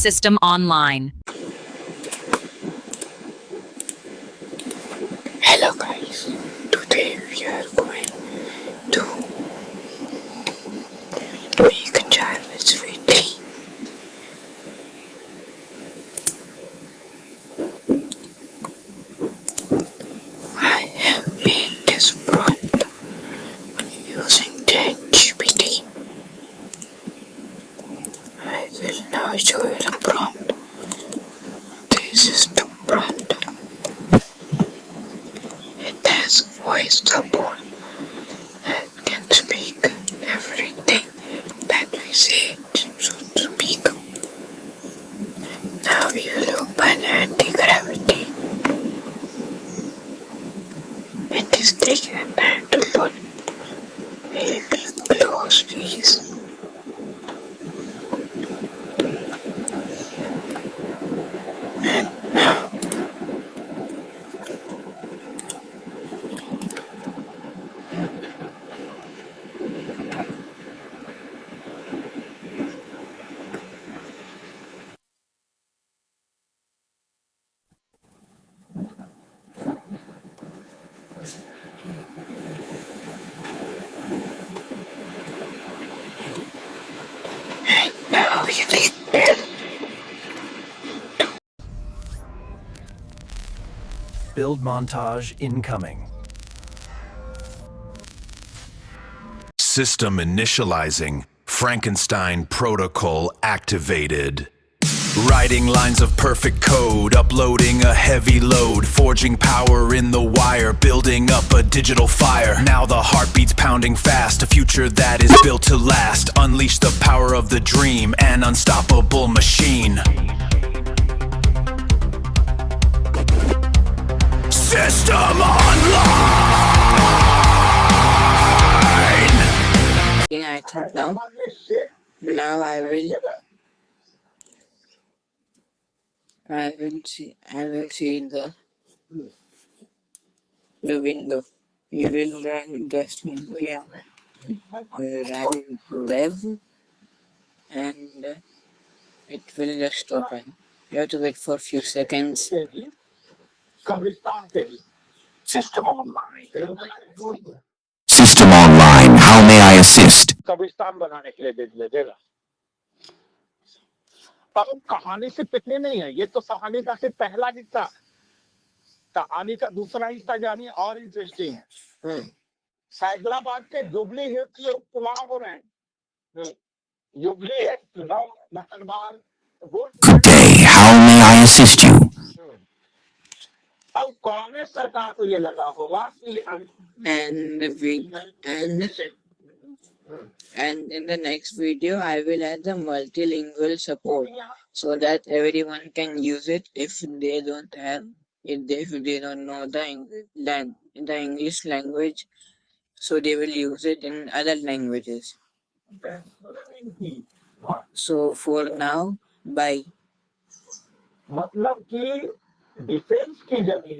System online. Hello guys, today we are going to make a JARVIS V3. I have made this prompt using ChatGPT. I will now show you the prompt. This is the prompt. It has voice support. It can speak everything that we say it should speak. Now we will open anti-gravity. It is taking time to load. We will close these. And now we will Build montage incoming. System initializing. Frankenstein protocol activated. Writing lines of perfect code, uploading a heavy load, forging power in the wire, building up a digital fire. Now the heartbeat's pounding fast, a future that is built to last. Unleash the power of the dream, an unstoppable machine. System online! I think now I will see the window. You will run just run web and it will just open. You have to wait for a few seconds. System online. System online, how may I assist? कब्रिस्तान बनाने के लिए दे देगा। पर कहानी से पिछले नहीं है, ये तो कहानी का सिर्फ पहला हिस्सा। कहानी का दूसरा हिस्सा जानिए और इंटरेस्टिंग है। हैदराबाद के जुबली हिल्स में चुनाव हो रहे हैं। जुबली हिल्स चुनाव number Good day, how may I assist you? अब कांग्रेस सरकार को ये लगा होगा कि And in the next video, I will add the multilingual support so that everyone can use it if they don't know the English language, so they will use it in other languages. So for now, bye. मतलब कि defence की जमीन